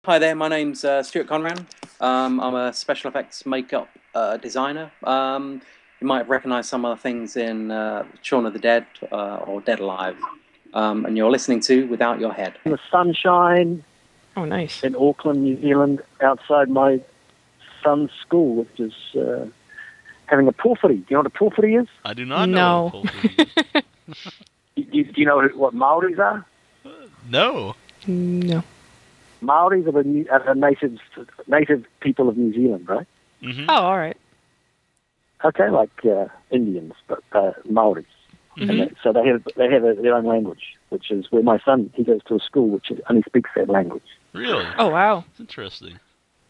Hi there, my name's Stuart Conran. I'm a special effects makeup designer. You might have recognised some of the things in Shaun of the Dead or Dead Alive. And you're listening to Without Your Head. The sunshine. Oh, nice. In Auckland, New Zealand, outside my son's school, which is having a porphyry. Do you know what a porphyry is? I do not know what a porphyry is. Do you know what Maoris are? No. No. Maoris are the native people of New Zealand, right? Mm-hmm. Oh, all right. Okay, like Indians, but Maoris. Mm-hmm. So they have their own language, which is where my son, he goes to a school which only speaks that language. Really? Oh, wow. That's interesting.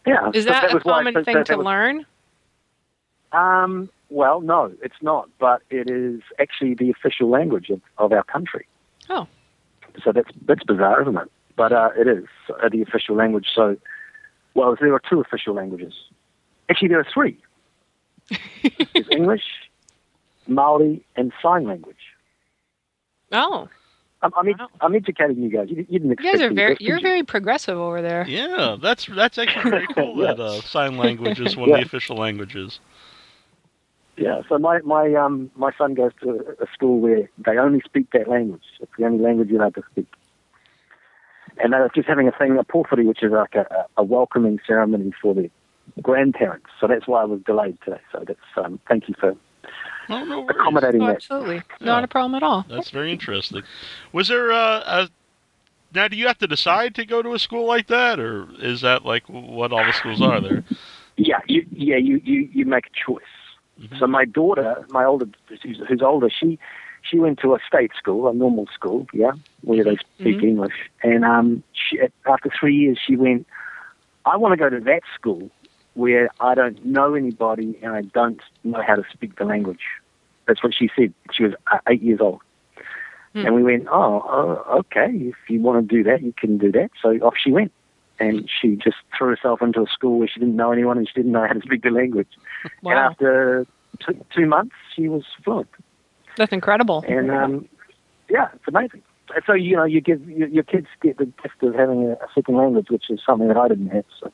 Yeah. Is that a common thing to learn? Well, no, it's not, but it is actually the official language of our country. Oh. So that's bizarre, isn't it? But it is the official language. So, well, there are two official languages. Actually, there are three. There's English, Maori, and sign language. Oh. I'm educating you guys. You didn't expect you guys are you're very progressive over there. Yeah, that's actually very cool Yeah. that sign language is one of the official languages. Yeah, so my son goes to a school where they only speak that language. It's the only language you're allowed to speak. And they're just having a porphyry, which is like a welcoming ceremony for the grandparents. So that's why I was delayed today. So that's thank you for accommodating that. Absolutely. Not a problem at all. That's very interesting. Was there now, do you have to decide to go to a school like that, or is that like what all the schools are there? Yeah, you make a choice. Mm-hmm. So my daughter, who's older, she went to a state school, a normal school, where they speak English. And after 3 years, she went, I want to go to that school where I don't know anybody and I don't know how to speak the language. That's what she said. She was 8 years old. And we went, okay, if you want to do that, you can do that. So off she went. And she just threw herself into a school where she didn't know anyone and she didn't know how to speak the language. Wow. And after 2 months, she was fluent. That's incredible. And, it's amazing. So, you give your kids get the gift of having a second language, which is something that I didn't have. So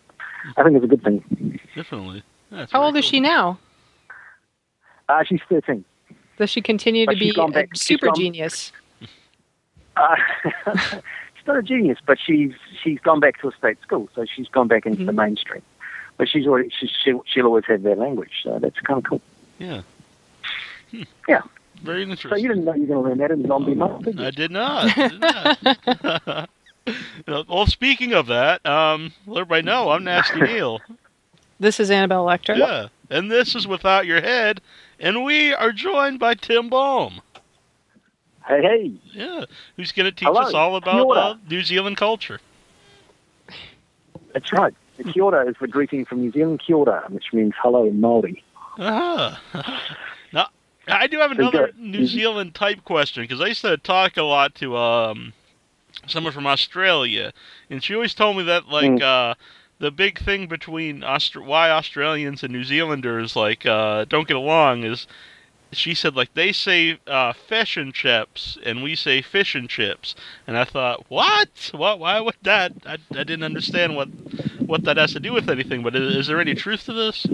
I think it's a good thing. Definitely. How old is she now? She's 13. Does she continue to be a super genius? She's not a genius, but she's gone back to a state school, so she's gone back into the mainstream. But she'll always have their language, so that's kind of cool. Yeah. Yeah. Very interesting. So you didn't know you were going to learn that in Zombie Month, did you? I did not. Well, speaking of that, let everybody know I'm Nasty Neil. This is Annabelle Lecter. Yeah, and this is Without Your Head, and we are joined by Tim Balme. Hey. Yeah, who's going to teach us all about New Zealand culture. That's right. Kia ora is the greeting from New Zealand, kia ora, which means hello in Māori. Now, I do have another New Zealand type question, because I used to talk a lot to someone from Australia, and she always told me that, like, the big thing between why Australians and New Zealanders, like, don't get along is, she said, like, they say fish and chips, and we say fish and chips. And I thought, what? Why would that? I didn't understand what that has to do with anything, but is there any truth to this?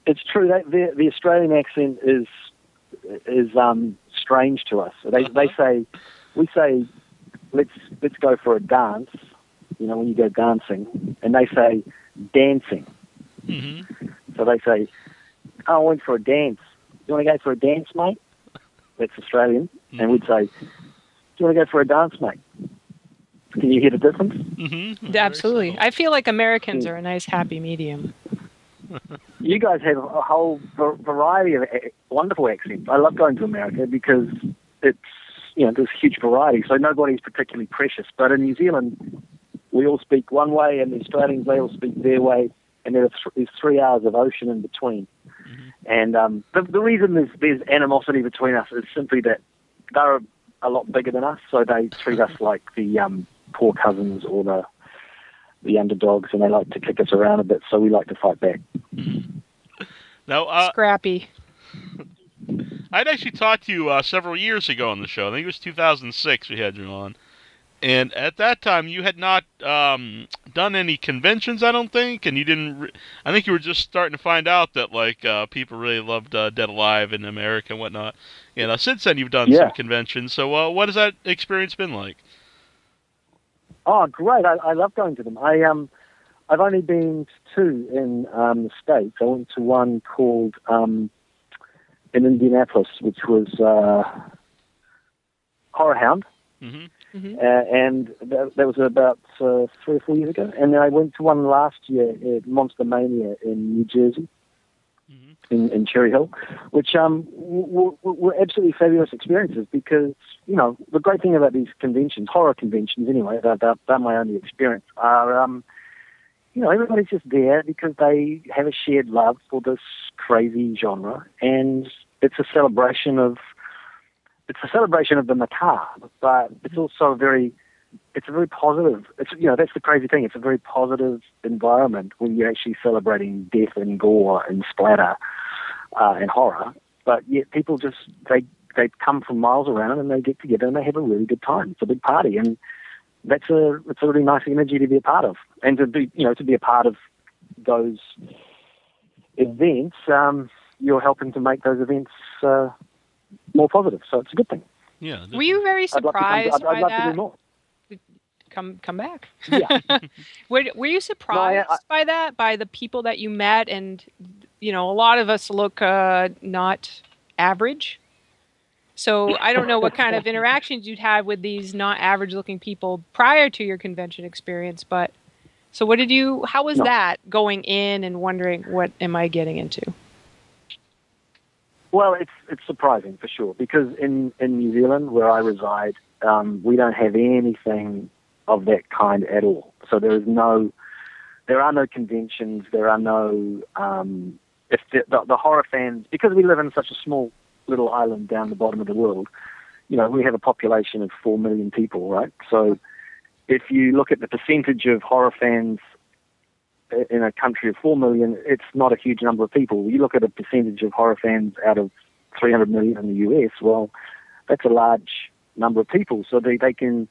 It's true that the Australian accent is strange to us. They say, we say, let's go for a dance, when you go dancing, and they say dancing. Mm-hmm. So they say, I went for a dance. Do you want to go for a dance, mate? That's Australian. Mm-hmm. And we'd say, do you want to go for a dance, mate? Can you hear the difference? Mm-hmm. Absolutely. I feel like Americans are a nice happy medium. You guys have a whole variety of wonderful accents. I love going to America because it's, there's a huge variety, so nobody's particularly precious. But in New Zealand, we all speak one way, and the Australians, they all speak their way, and there's 3 hours of ocean in between. Mm-hmm. And the reason there's animosity between us is simply that they're a lot bigger than us, so they treat us like the poor cousins or the underdogs, and they like to kick us around a bit, so we like to fight back. Now, Scrappy. I'd actually talked to you several years ago on the show. I think it was 2006 we had you on. And at that time, you had not done any conventions, I don't think, and you didn't. I think you were just starting to find out that like people really loved Dead Alive in America and whatnot. And since then, you've done some conventions. So, what has that experience been like? Oh, great! I love going to them. I've only been to two in the States. I went to one called in Indianapolis, which was Horror Hound. Mm-hmm. Mm-hmm. And that was about 3 or 4 years ago. And then I went to one last year at Monster Mania in New Jersey, in Cherry Hill, which were absolutely fabulous experiences because, the great thing about these conventions, horror conventions anyway, they're my only experience, are, everybody's just there because they have a shared love for this crazy genre, and it's a celebration of the macabre, but it's also a very positive. That's the crazy thing. It's a very positive environment when you're actually celebrating death and gore and splatter and horror. But yet people they come from miles around and they get together and they have a really good time. It's a big party, and it's a really nice energy to be a part of, and to be a part of those events. You're helping to make those events more positive, so it's a good thing. Yeah. Definitely. Were you very surprised by I'd love that? to do more. Come back. Yeah. Were you surprised by that, by the people that you met? And, a lot of us look not average. So I don't know what kind of interactions you'd had with these not average looking people prior to your convention experience, but so how was that going in and wondering what am I getting into? Well, it's surprising for sure, because in New Zealand, where I reside, we don't have anything of that kind at all. So there are no conventions. There are no if the horror fans, because we live in such a small little island down the bottom of the world. We have a population of 4 million people, right? So if you look at the percentage of horror fans in a country of 4 million, it's not a huge number of people. You look at a percentage of horror fans out of 300 million in the US, well, that's a large number of people. So they can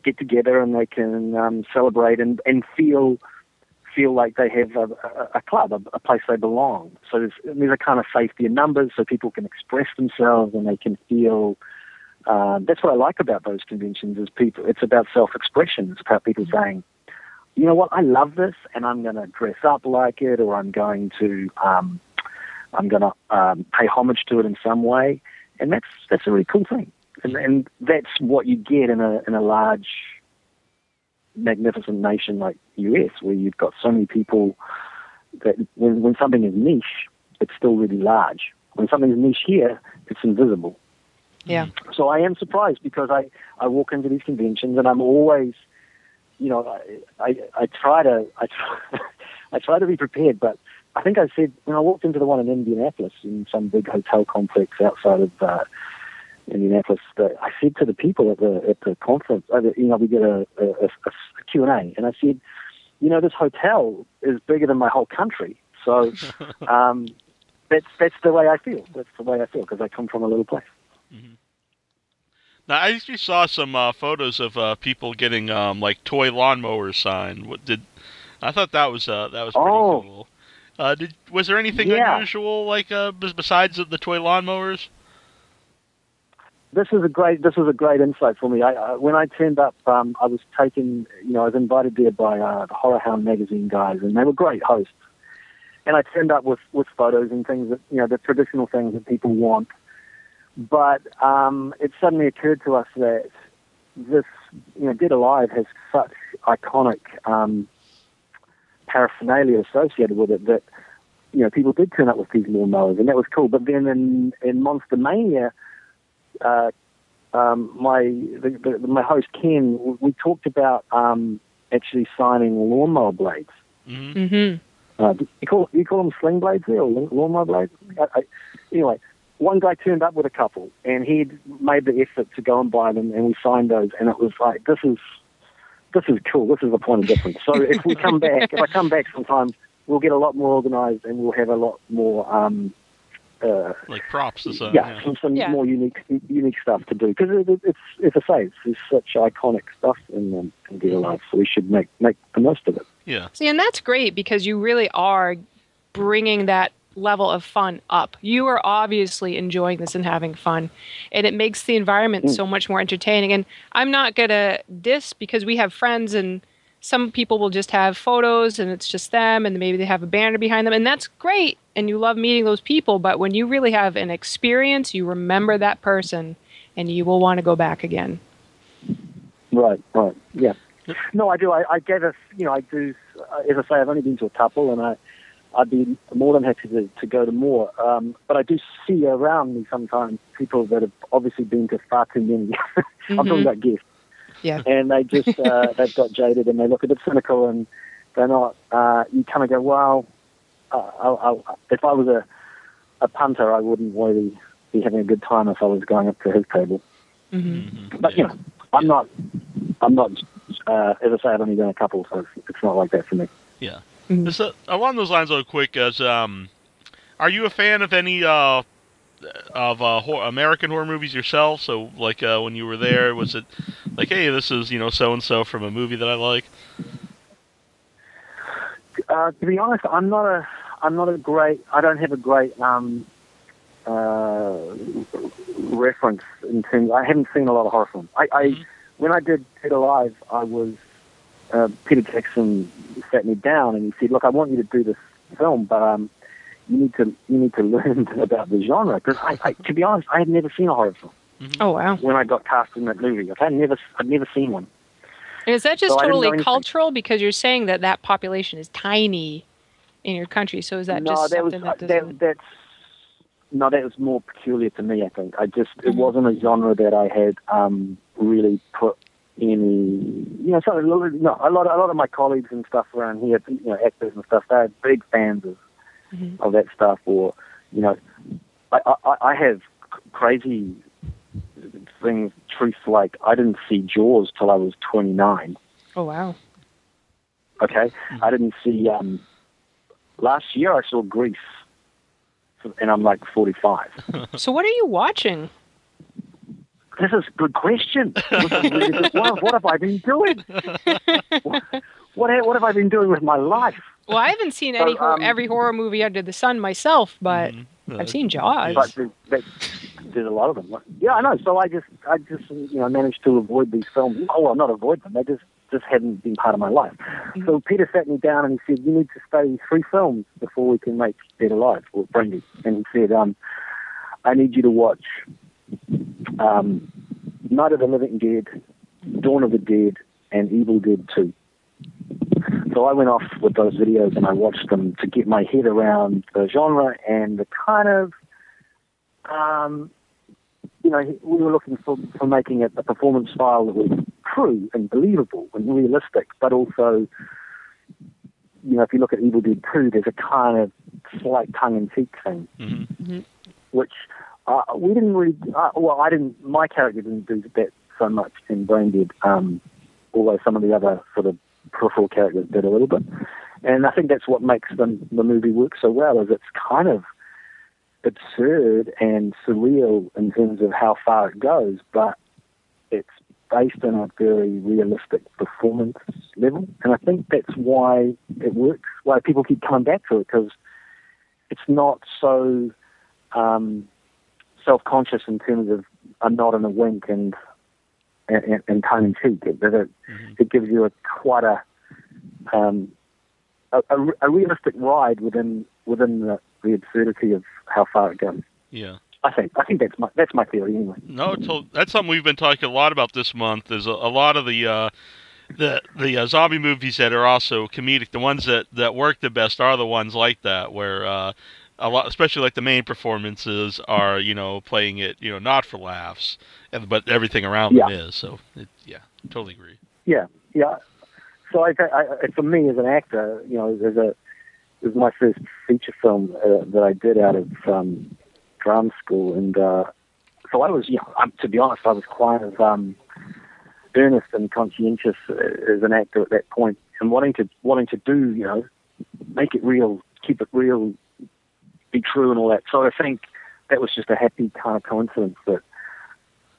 get together and they can celebrate and feel like they have a club, a place they belong. So there's a kind of safety in numbers, so people can express themselves and they can feel. That's what I like about those conventions, is people. It's about self-expression. It's about people saying, you know what, I love this, and I'm going to dress up like it, or I'm going to pay homage to it in some way, and that's a really cool thing, and that's what you get in a large, magnificent nation like US, where you've got so many people that when something is niche, it's still really large. When something is niche here, it's invisible. Yeah. So I am surprised, because I walk into these conventions and I'm always, I try to be prepared, but I think I said when I walked into the one in Indianapolis, in some big hotel complex outside of Indianapolis, that I said to the people at the conference, we did a Q&A, and I said, this hotel is bigger than my whole country, so that's the way I feel. That's the way I feel, because I come from a little place. Mm-hmm. Now, I actually saw some photos of people getting like toy lawnmowers signed. I thought that was pretty cool. Was there anything unusual like besides the toy lawnmowers? This is a great insight for me. When I turned up, I was taken. I was invited there by the Horror Hound magazine guys, and they were great hosts. And I turned up with photos and things that the traditional things that people want. But it suddenly occurred to us that this, Dead Alive has such iconic paraphernalia associated with it that, people did turn up with these lawnmowers, and that was cool. But then in Monster Mania, my host Ken, we talked about actually signing lawnmower blades. Mm-hmm. Mm-hmm. You call them sling blades there, or lawnmower blades? Anyway. One guy turned up with a couple, and he'd made the effort to go and buy them, and we signed those, and it was like, this is cool. This is the point of difference. So if I come back sometime, we'll get a lot more organized, and we'll have a lot more like props or something. Yeah, some more unique stuff to do, because it's a say it's such iconic stuff in Dead Alive, so we should make the most of it. Yeah. See, and that's great because you really are bringing that level of fun up. You are obviously enjoying this and having fun, and it makes the environment so much more entertaining. And I'm not gonna diss, because we have friends and some people will just have photos and it's just them, and maybe they have a banner behind them, and that's great, and you love meeting those people. But when you really have an experience, you remember that person and you will want to go back again. Right, yeah. No, I do. I get us, I do, as I say, I've only been to a couple, and I'd be more than happy to go to more. But I do see around me sometimes people that have obviously been to far too many. I'm talking about guests. Yeah. And they just, they've got jaded and they look a bit cynical, and they're not, you kind of go, well, if I was a punter, I wouldn't really be having a good time if I was going up to his table. But, I'm not, as I say, I've only done a couple, so it's not like that for me. Yeah. So, along those lines, real quick, are you a fan of any American horror movies yourself? So, like, when you were there, was it like, hey, this is, so and so from a movie that I like? To be honest, I don't have a great reference in terms. I haven't seen a lot of horror films. When I did Dead Alive, I was Peter Jackson sat me down and he said, "Look, I want you to do this film, but you need to learn about the genre." Because to be honest, I had never seen a horror film. Oh wow! When I got cast in that movie, I'd never seen one. And is that just totally cultural? Because you're saying that population is tiny in your country, so is that something that that was more peculiar to me. I think it wasn't a genre that I had really put any. A lot of my colleagues and stuff around here, actors and stuff, they're big fans of that stuff. Or I have crazy things, truths like I didn't see Jaws till I was 29. Oh wow! Okay, I didn't see. Last year I saw Grease, and I'm like 45. So what are you watching? This is a good question. What have I been doing? What have I been doing with my life? Well, I haven't seen every horror movie under the sun myself, but I've seen Jaws. But there's a lot of them. Yeah, I know. So I just managed to avoid these films. Oh, well, not avoid them. They just hadn't been part of my life. So Peter sat me down and he said, "You need to study 3 films before we can make Dead Alive or Brandy." And he said, "I need you to watch Night of the Living Dead, Dawn of the Dead, and Evil Dead 2. So I went off with those videos and I watched them to get my head around the genre and the kind of, we were looking for making a performance style that was true and believable and realistic, but also, if you look at Evil Dead 2, there's a kind of slight tongue-in-cheek thing, which we didn't really, my character didn't do that so much in Brain Dead, although some of the other sort of peripheral characters did a little bit. And I think that's what makes the movie work so well, is it's kind of absurd and surreal in terms of how far it goes, but it's based on a very realistic performance level. And I think that's why it works, why people keep coming back to it, because it's not so self-conscious in terms of a nod and a wink and tongue-in-cheek. It gives you quite a realistic ride within the absurdity of how far it goes. Yeah, I think that's my theory anyway. No, that's something we've been talking a lot about this month. Is a lot of the zombie movies that are also comedic. The ones that work the best are the ones like that, where a lot, especially like the main performances, are playing it not for laughs, but everything around them is. So totally agree. Yeah. So for me as an actor, it was my first feature film that I did out of drama school, and so I was, to be honest, I was quite as earnest and conscientious as an actor at that point, and wanting to do, make it real, keep it real, be true, and all that. So I think that was just a happy kind of coincidence that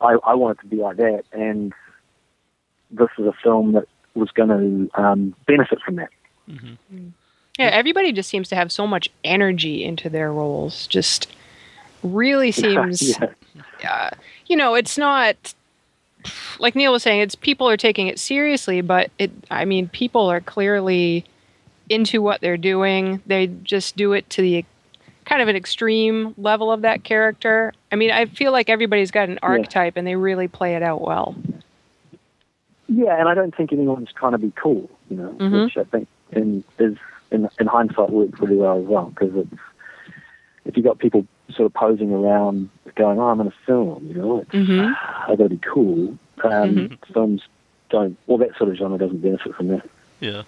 I wanted to be like that, and this is a film that was going to benefit from that. Mm-hmm. Yeah, everybody just seems to have so much energy into their roles. Just really seems, it's not, like Neil was saying, it's people are taking it seriously, but people are clearly into what they're doing. They just do it to the kind of an extreme level of that character. I mean, I feel like everybody's got an archetype and they really play it out well. Yeah, and I don't think anyone's trying to be cool, which I think in hindsight works really well as well, because if you got people sort of posing around going, I'm in a film, I've got to be cool. Films don't, that sort of genre doesn't benefit from that. Yeah.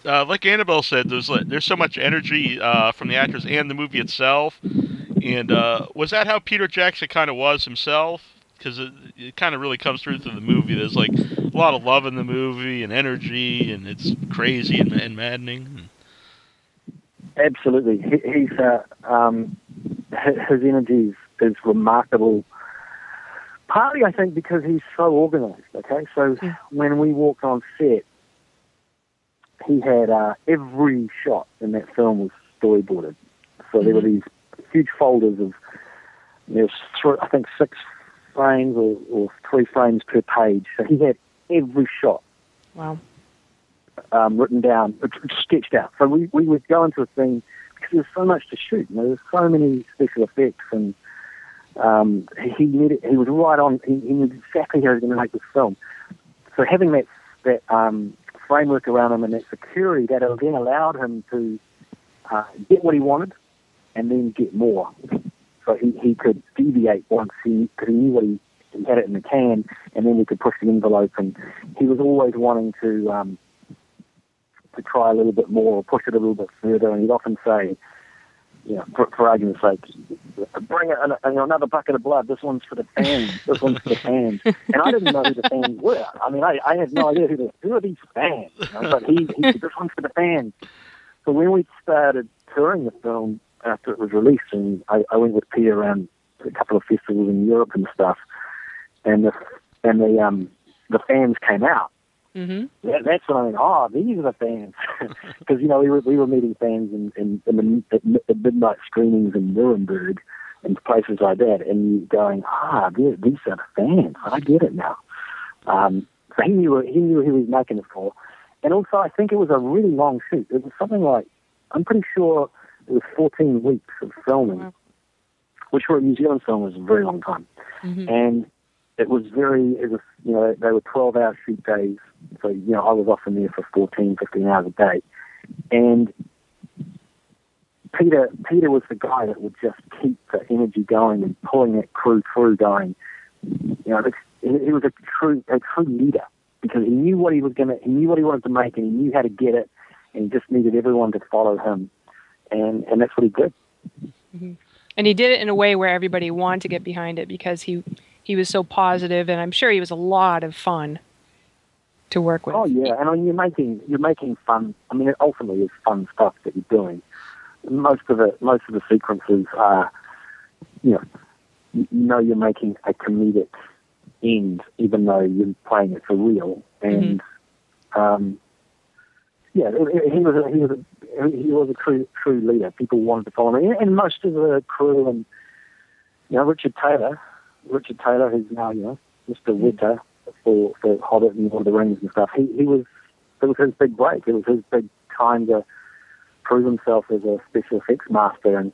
Like Annabelle said, there's so much energy from the actors and the movie itself. And was that how Peter Jackson kind of was himself? Because it kind of really comes through the movie. There's like a lot of love in the movie and energy, and it's crazy and maddening. Absolutely, he's his energy is remarkable. Partly, I think, because he's so organised. Okay, so when we walked on set, he had every shot in that film was storyboarded. So there were these huge folders of I think 6 frames or 3 frames per page. So he had every shot. Wow. Written down, sketched out. So we would go into a scene because there's so much to shoot. There's so many special effects, and he was right on. He knew exactly how he was going to make this film. So having that framework around him and that security, that then allowed him to get what he wanted and then get more. So he could deviate once because he knew what he had it in the can, and then he could push the envelope. And he was always wanting to try a little bit more or push it a little bit further. And he'd often say, for argument's sake, bring another bucket of blood. This one's for the fans. This one's for the fans. And I didn't know who the fans were. I mean, I had no idea who are these fans. But he said, this one's for the fans. So when we started touring the film after it was released, and I went with Peter around a couple of festivals in Europe and stuff, and the fans came out. Mm-hmm. That's when I went, these are the fans. Because, we were meeting fans in the midnight screenings in Nuremberg and places like that, and going, these are the fans. I get it now. So he knew who he was making it for. And also, I think it was a really long shoot. It was something like, I'm pretty sure it was 14 weeks of filming, which for a New Zealand film was a very long time. Mm-hmm. And they were 12-hour shoot days. So, I was often there for 14, 15 hours a day. And Peter was the guy that would just keep the energy going and pulling that crew through going. He was a true leader, because he knew what he wanted to make, and he knew how to get it, and he just needed everyone to follow him. And that's what he did. Mm-hmm. And he did it in a way where everybody wanted to get behind it, because he was so positive, and I'm sure he was a lot of fun to work with. Oh yeah, and I mean, you're making fun. I mean, it ultimately is fun stuff that you're doing. Most of the sequences are, you're making a comedic end, even though you're playing it for real. And he was a true leader. People wanted to follow him, and most of the crew, and Richard Taylor, who's now Mr. Witter for Hobbit and Lord of the Rings and stuff. It was his big break. It was his big time to prove himself as a special effects master. And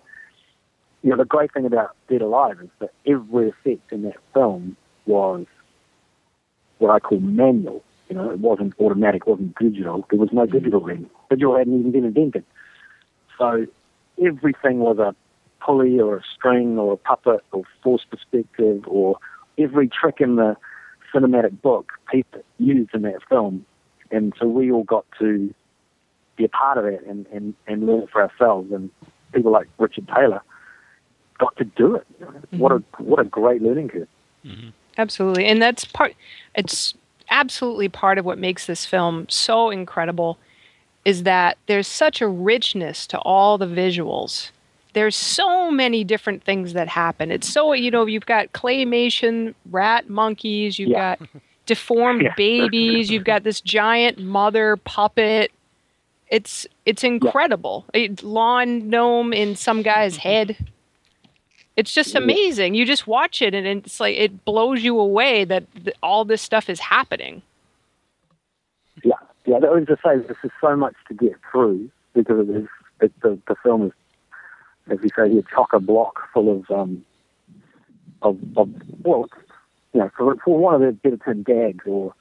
the great thing about Dead Alive is that every effect in that film was what I call manual. It wasn't automatic, it wasn't digital. There was no digital then. Digital hadn't even been invented. So everything was a pulley or a string or a puppet or force perspective, or every trick in the cinematic book Peter used in that film. And so we all got to be a part of it and learn it for ourselves. And people like Richard Taylor got to do it. What a great learning curve. Mm-hmm. Absolutely. And it's absolutely part of what makes this film so incredible, is that there's such a richness to all the visuals. there's so many different things that happen. It's so, you've got claymation rat monkeys, you've got deformed babies, you've got this giant mother puppet. It's incredible. A lawn gnome in some guy's head. It's just amazing. You just watch it, and it's like it blows you away that all this stuff is happening. Yeah. I was to say, this is so much to get through because the film is, as we say here, chock-a-block full of well, for one of the better term, gags or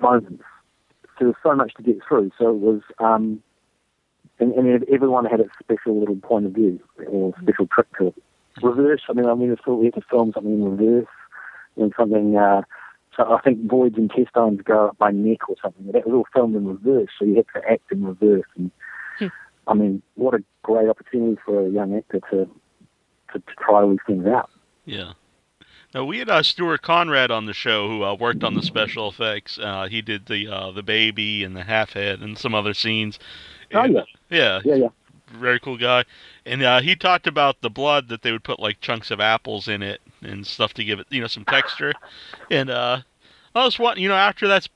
moments. So there's so much to get through. So it was, and everyone had its special little point of view or special trick to it. Reverse. I mean, we had to film something in reverse, and something. So I think Void's intestines go up my neck or something. That was all filmed in reverse, so you had to act in reverse. And I mean, what a great opportunity for a young actor to try these things out. Yeah. Now, we had Stuart Conrad on the show who worked on the special effects. He did the baby and the half head and some other scenes. And, yeah. Very cool guy. And he talked about the blood, that they would put like chunks of apples in it and stuff to give it, some texture. And I was wondering, after that's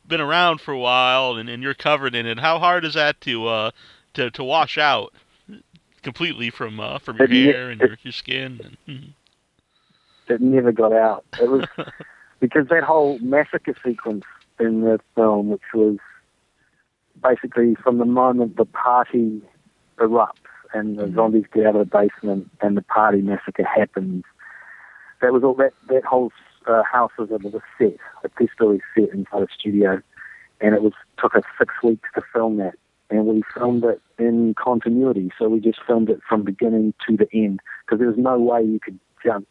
been around for a while and you're covered in it, how hard is that to wash out completely from your hair and your skin? It never got out. It was because that whole massacre sequence in the film, which was basically from the moment the party erupts and the zombies get out of the basement and the party massacre happens, that was all that whole house was a set, a two-story set inside a studio, and took us 6 weeks to film that, and we filmed it in continuity. So we just filmed it from beginning to the end because there was no way you could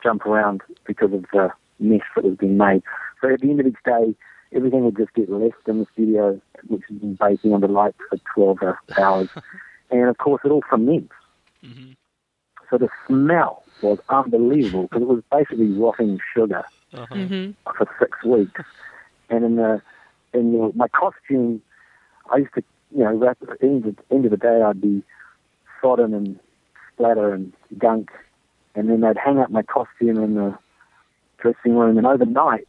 jump around because of the mess that was being made. So at the end of each day, everything would just get left in the studio, which has been baking under lights for 12 hours. And of course, it all ferments. Mm-hmm. So the smell was unbelievable because it was basically rotting sugar for 6 weeks. And in my costume, I used to, at the end of the day, I'd be sodden and splatter and gunk. And then they'd hang up my costume in the dressing room, and overnight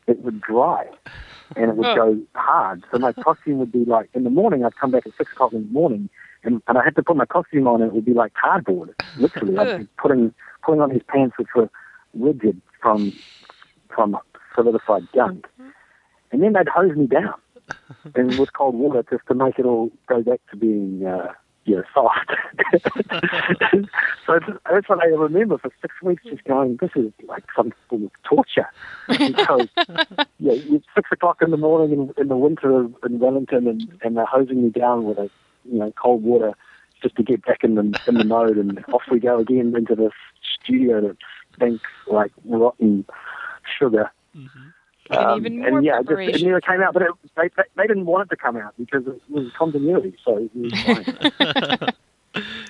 it would dry, and it would go hard. So my costume would be like, in the morning, I'd come back at 6 o'clock in the morning, and I had to put my costume on, and it would be like cardboard, literally. I'd be putting on these pants which were rigid from solidified gunk. And then they'd hose me down and with cold water just to make it all go back to being soft. So that's what I remember for 6 weeks, just going, this is like some form of torture. Because it's 6 o'clock in the morning in the winter in Wellington, and they're hosing me down with cold water just to get back in the mode, and off we go again into this studio that stinks like rotten sugar. Mm-hmm. And even more preparation. It never came out, but they didn't want it to come out because it was continuity, so it was fine.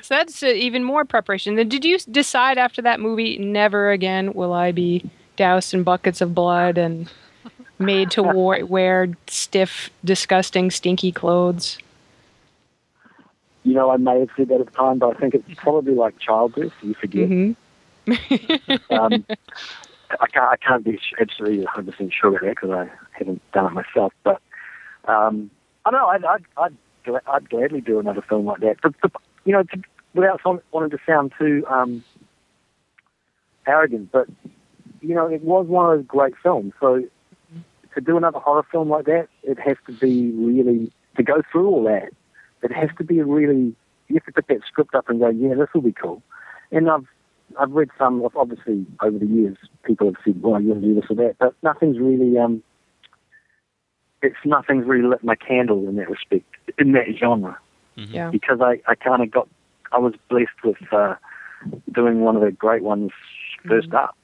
So that's even more preparation. Then did you decide after that movie, never again will I be doused in buckets of blood and made to wear stiff, disgusting, stinky clothes? I may have said that at the time, but I think it's probably like childbirth. You forget. Mm-hmm. I can't be absolutely 100% sure of that because I haven't done it myself. But I don't know. I'd gladly do another film like that. But without wanting to sound too arrogant, but it was one of those great films. So to do another horror film like that, it has to be really, to go through all that. It has to be you have to pick that script up and go, yeah, this will be cool. And I've read some, obviously, over the years, people have said, well, you want to do this or that, but nothing's really lit my candle in that respect, in that genre. Mm-hmm. Yeah. Because I was blessed with doing one of the great ones first up.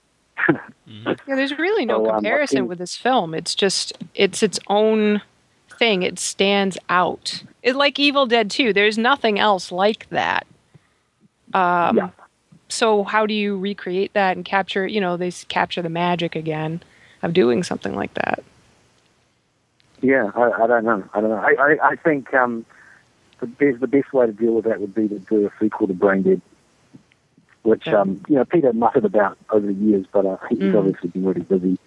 Yeah, there's really no comparison with this film. It's just, it's its own thing. It stands out. It's like Evil Dead 2. There's nothing else like that. So how do you recreate that and capture, they capture the magic again of doing something like that? Yeah, I don't know. I think the best way to deal with that would be to do a sequel to Brain Dead, which Peter muttered about over the years, but he's obviously been really busy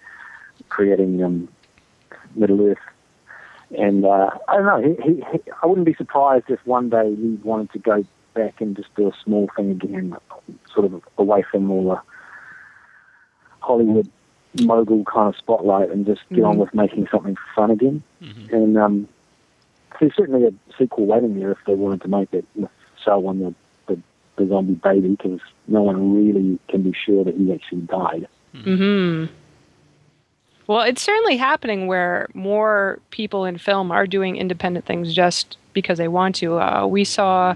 creating Middle Earth. And I don't know, I wouldn't be surprised if one day he wanted to go back and just do a small thing again, sort of away from all the Hollywood mogul kind of spotlight and just get on with making something fun again. Mm-hmm. And there's certainly a sequel waiting there if they wanted to make it with Selwyn, the zombie baby, because no one really can be sure that he actually died. Mm-hmm. Well, it's certainly happening where more people in film are doing independent things just because they want to. We saw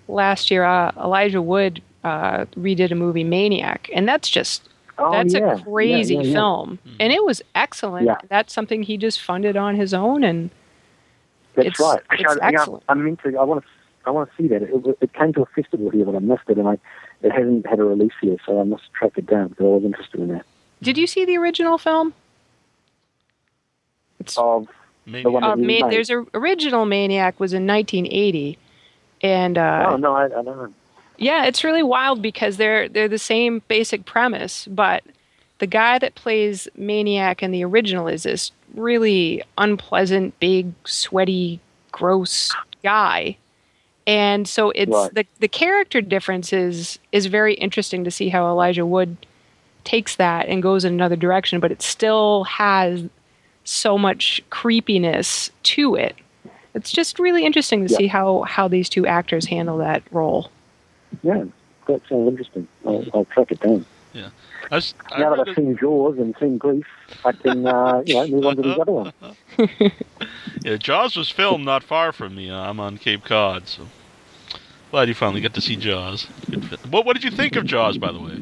last year Elijah Wood redid a movie, Maniac, and that's just a crazy film, and it was excellent. Yeah. That's something he just funded on his own, and that's right. It's excellent. I want to see that. It came to a festival here, but I missed it, and it hasn't had a release here, so I must track it down because I was interested in that. Did you see the original film? The one that there's an original Maniac was in 1980, and I don't know. Yeah, it's really wild because they're the same basic premise, but the guy that plays Maniac in the original is this really unpleasant, big, sweaty, gross guy. And so it's the character difference is very interesting to see how Elijah Wood takes that and goes in another direction, but it still has so much creepiness to it. It's just really interesting to see how these two actors handle that role. Yeah, that sounds interesting. I'll track it down. Yeah. Now that I've seen Jaws and seen Grief, I can move on to the other one. Yeah, Jaws was filmed not far from me. I'm on Cape Cod, so glad you finally got to see Jaws. What did you think of Jaws, by the way?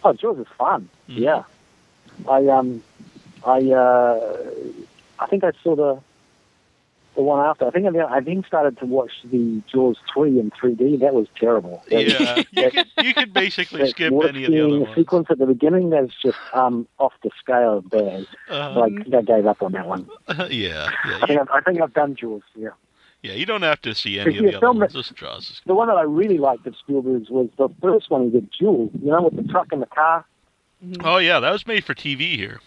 Oh, Jaws is fun. Mm-hmm. Yeah, I think I saw the one after. I think I then started to watch the Jaws 3 in 3D. That was terrible. You could basically skip any of the other ones. The sequence at the beginning, that's just off the scale of bad. I gave up on that one. Yeah. I think I've done Jaws, yeah. Yeah, you don't have to see any of the other ones. Just Jaws. The one that I really liked of Spielberg's was the first one he did, Jules, with the truck and the car. Mm-hmm. Oh, yeah, that was made for TV here.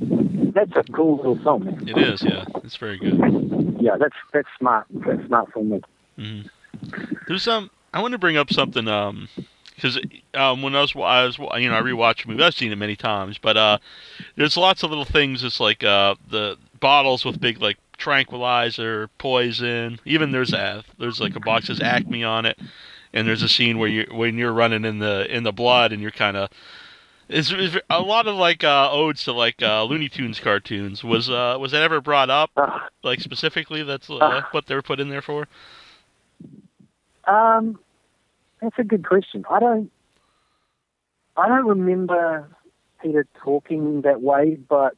That's a cool little film, man. It is, yeah. It's very good. Yeah, that's smart. That's smart filmmaking. Mm-hmm. There's I want to bring up something because when I rewatch a movie, I've seen it many times, but there's lots of little things. It's like the bottles with big like tranquilizer, poison. Even there's like a box that says Acme on it, and there's a scene where when you're running in the blood and you're kind of. It's a lot of like odes to like Looney Tunes cartoons. Was that ever brought up? Like specifically, that's what they were put in there for. That's a good question. I don't remember Peter talking that way, but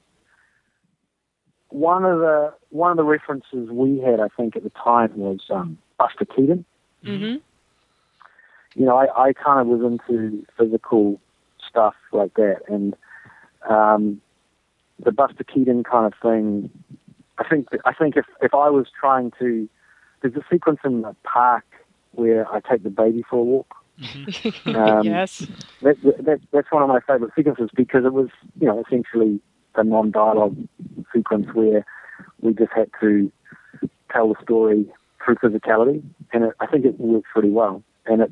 one of the references we had, I think, at the time was Buster Keaton. Mm-hmm. I kind of was into physical stuff like that, and the Buster Keaton kind of thing. I think if I was trying to, there's a sequence in the park where I take the baby for a walk. Mm-hmm. Yes, that's one of my favorite sequences because it was essentially a non-dialogue sequence where we just had to tell the story through physicality, and I think it worked pretty well. And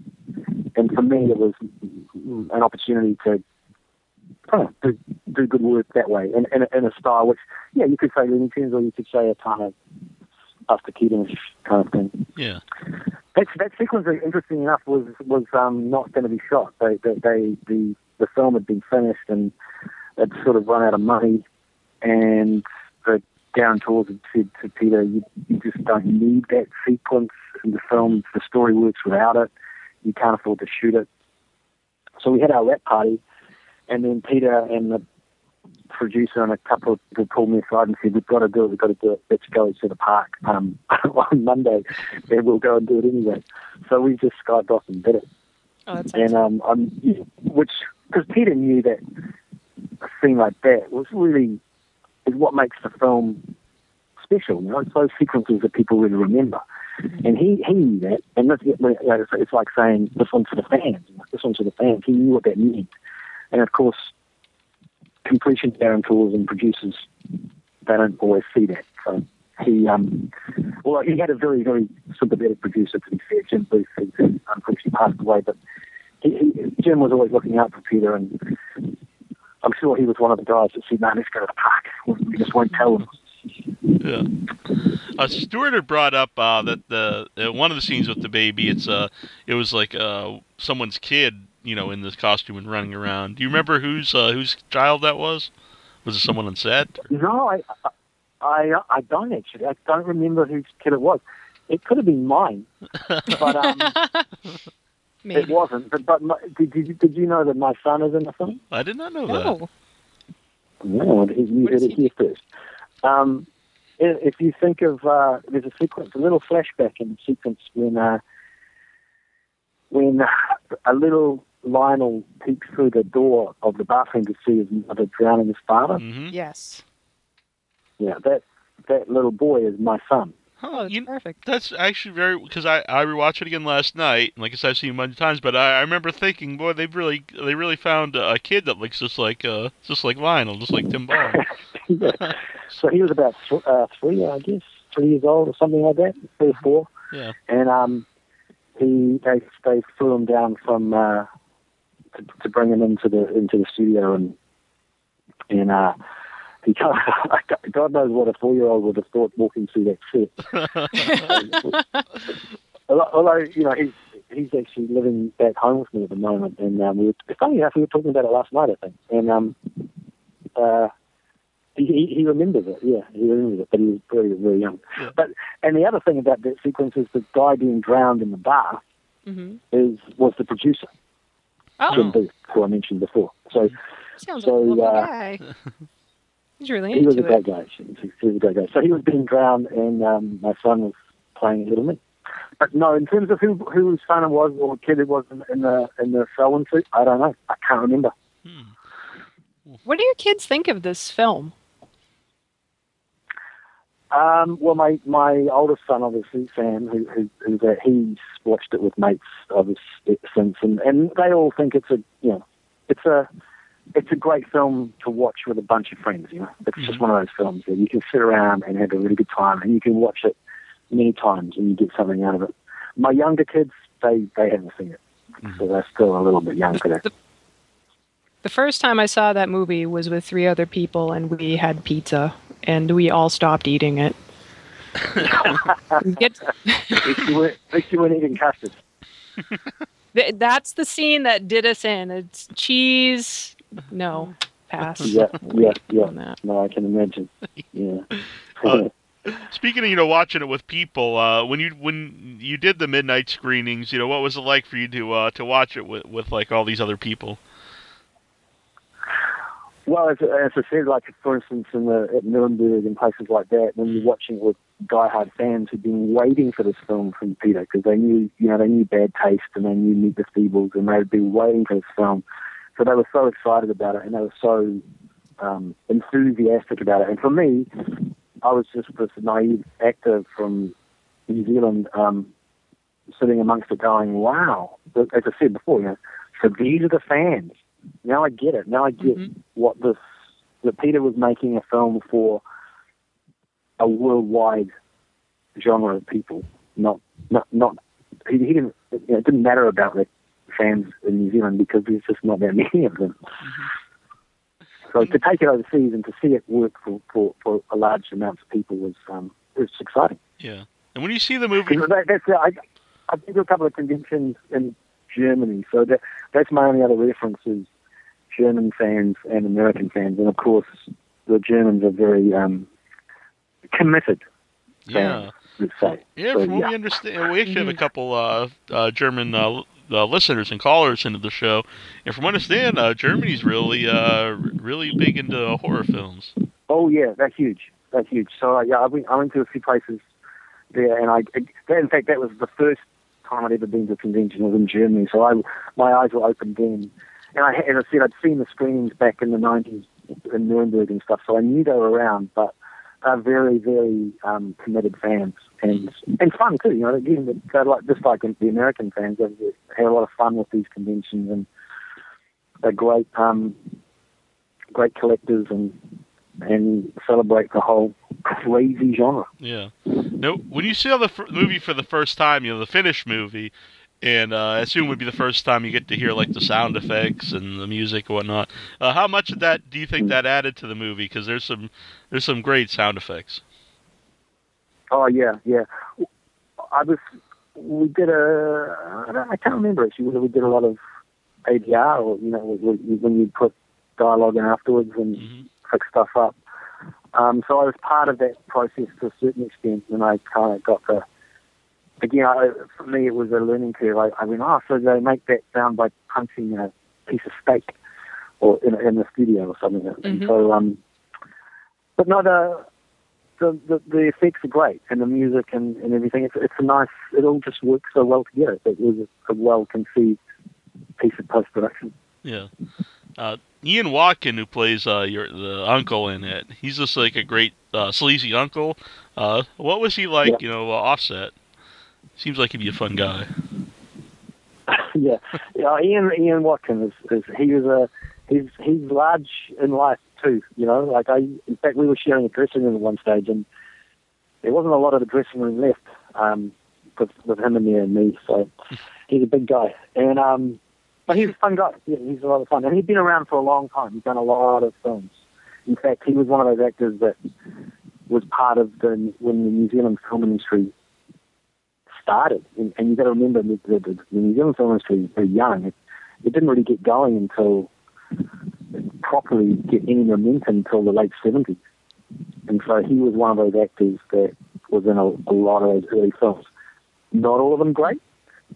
for me, it was an opportunity to do good work that way, in a style which, you could say Looney Tunes, or you could say a kind of Buster Keaton kind of thing. Yeah. That sequence, interesting enough, was not going to be shot. The film had been finished and had sort of run out of money, and the guarantors had said to Peter, "You just don't need that sequence in the film. The story works without it. You can't afford to shoot it." So we had our wrap party, and then Peter and the producer and a couple of people pulled me aside and said, "We've got to do it. Let's go to the park on Monday, and we'll go and do it anyway." So we just skived off and did it. Oh, that's and because Peter knew that a scene like that was really is what makes the film special. It's those sequences that people really remember. And he knew that, and it's like saying this one's for the fans. This one's for the fans. He knew what that meant. And of course, completion guarantors and producers, they don't always see that. So he had a very, very sympathetic producer, to be fair, Jim Booth, who unfortunately passed away. But Jim was always looking out for Peter, and I'm sure he was one of the guys that said, "No, let's go to the park. We just won't tell them." Yeah. Stuart had brought up that the one of the scenes with the baby, it was like someone's kid, in this costume and running around. Do you remember whose child that was? Was it someone on set? No, I don't actually. I don't remember whose kid it was. It could have been mine, but it wasn't. But did you know that my son is in the film? I did not know that. No, you heard it here first. If you think of, there's a sequence, a little flashback in the sequence when a little Lionel peeks through the door of the bathroom to see his mother drowning his father. Mm-hmm. Yes. Yeah, that little boy is my son. Oh, that's perfect. That's actually because I rewatched it again last night. And like I said, I've seen it a bunch of times, but I remember thinking, boy, they really found a kid that looks just like Lionel, just like Tim Balme. Yeah. So he was about 3, I guess, 3 years old or something like that, 3 or 4. Yeah. And they flew him down from to bring him into the studio, and he God knows what a 4-year-old would have thought walking through that set. Although he's actually living back home with me at the moment, and funny enough, we were talking about it last night, I think, and he remembers it. Yeah, he remembers it, but he was very, very young. Yeah. And the other thing about that sequence is the guy being drowned in the bath was the producer, Jim Booth, who I mentioned before. So sounds like a lovely guy. He's really he was a into great guy. He was a great guy. So he was being drowned, and my son was playing Little Me. But no, in terms of who his son was or kid it was in the Selwyn suit, I don't know. I can't remember. What do your kids think of this film? Well, my oldest son, obviously, Sam, he's watched it with mates since, and they all think it's a great film to watch with a bunch of friends. It's just one of those films that you can sit around and have a really good time, and you can watch it many times and you get something out of it. My younger kids, they haven't seen it, so they're still a little bit younger. The first time I saw that movie was with 3 other people, and we had pizza, and we all stopped eating it. At least you weren't eating custard. That's the scene that did us in. It's cheese. No, pass. Yeah. No, I can imagine. Yeah. Speaking of watching it with people, when you did the midnight screenings, what was it like for you to watch it with like all these other people? Well, as I said, like for instance, at Nuremberg and places like that, when you're watching it with diehard fans who've been waiting for this film from Peter because they knew Bad Taste and they knew Meet the Feebles and they'd been waiting for this film, so they were so excited about it and they were so enthusiastic about it. And for me, I was just this naive actor from New Zealand, sitting amongst it, going, "Wow!" As I said before, so these are the fans. Now I get it. Now I get that Peter was making a film for a worldwide genre of people. He didn't. It didn't matter about the fans in New Zealand because there's just not that many of them. So to take it overseas and to see it work for a large amount of people was exciting. Yeah. And when you see the movie, I've been to a couple of conventions in Germany, so that's my only other reference is German fans and American fans, and of course the Germans are very committed fans, let's say. Yeah, from what we understand, we actually have a couple German listeners and callers into the show, and from what I understand, Germany's really big into horror films. Oh yeah, that's huge. So I went to a few places there, and in fact that was the first time I'd ever been to a convention was in Germany, so my eyes were opened then. And as I said, I'd seen the screenings back in the 90s in Nuremberg and stuff, so I knew they were around, but are very, very committed fans, and fun too. You know, again, they're like just like the American fans. They have a lot of fun with these conventions, and they're great, great collectors, and celebrate the whole crazy genre. Yeah. Now, when you see the movie for the first time, you know, the finished movie, and I assume it would be the first time you get to hear like the sound effects and the music and whatnot. How much of that do you think that added to the movie? Because there's some great sound effects. Oh yeah. We did I can't remember actually whether we did a lot of ADR or, you know, when you put dialogue in afterwards and fix stuff up. So I was part of that process to a certain extent, and I kind of got the. Again, for me, it was a learning curve. I went, so they make that sound by punching a piece of steak, or in the studio or something. And so, but no, the effects are great, and the music and everything. It's a nice. It all just works so well together. It was a well conceived piece of post production. Yeah. Ian Watkin, who plays the uncle in it, he's just like a great sleazy uncle. What was he like? You know, offset. Seems like he'd be a fun guy. Yeah. Ian Watkin he's large in life too. You know, like in fact, we were sharing a dressing room at one stage, and there wasn't a lot of the dressing room left with him in there and me. So he's a big guy, and but he's a fun guy. Yeah, he's a lot of fun, and he'd been around for a long time. He's done a lot of films. In fact, he was one of those actors that was part of when the New Zealand film industry started. And you've got to remember the New Zealand film industry is very young. It didn't really get going until properly get any momentum until the late 70s. And so he was one of those actors that was in a lot of those early films. Not all of them great,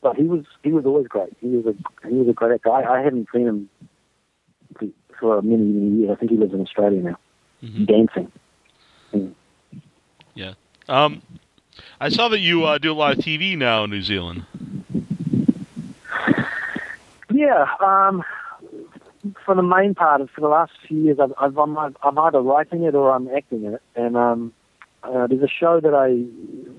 but he was always great. He was a great actor. I haven't seen him for many years. I think he lives in Australia now, dancing. Yeah. I saw that you do a lot of TV now in New Zealand. Yeah. For the main part, for the last few years, I'm either writing it or I'm acting in it. And there's a show that I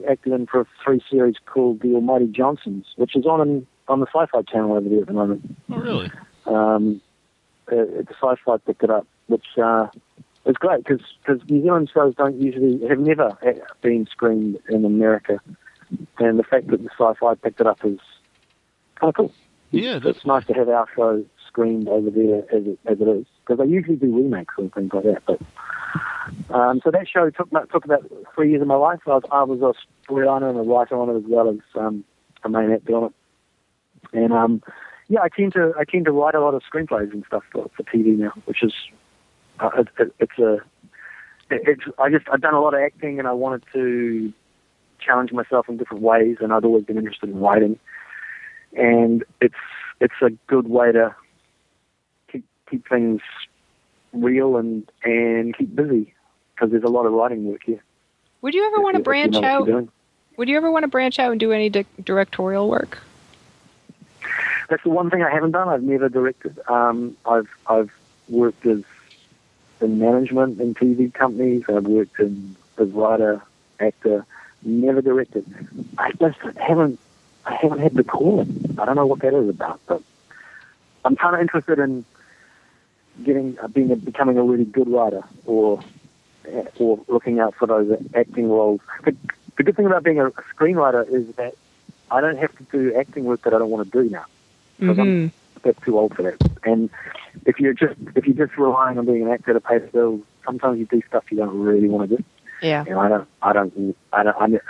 acted in for 3 series called The Almighty Johnsons, which is on the Sci-Fi channel over there at the moment. Oh, really? The Sci-Fi picked it up, which is great because New Zealand shows have never been screened in America, and the fact that the Sci-Fi picked it up is kind of cool. Yeah, it's nice to have our show screened over there as it is, because they usually do remakes and things like that. But so that show took about 3 years of my life. I was a storyliner and a writer on it as well as a main actor on it. And I tend to write a lot of screenplays and stuff for TV now, which is I've done a lot of acting, and I wanted to challenge myself in different ways, and I'd always been interested in writing, and it's a good way to keep things real and keep busy, because there's a lot of writing work here. Would you ever want to branch out? Would you ever want to branch out and do any directorial work? That's the one thing I haven't done. I've never directed. I've worked in management in TV companies. I've worked as writer, actor. Never directed. I just haven't had the calling. I don't know what that is about, but I'm kind of interested in becoming a really good writer, or looking out for those acting roles. The good thing about being a screenwriter is that I don't have to do acting work that I don't want to do now, because I'm a bit too old for that. And if you're just relying on being an actor to pay the bills, sometimes you do stuff you don't really want to do. Yeah. And I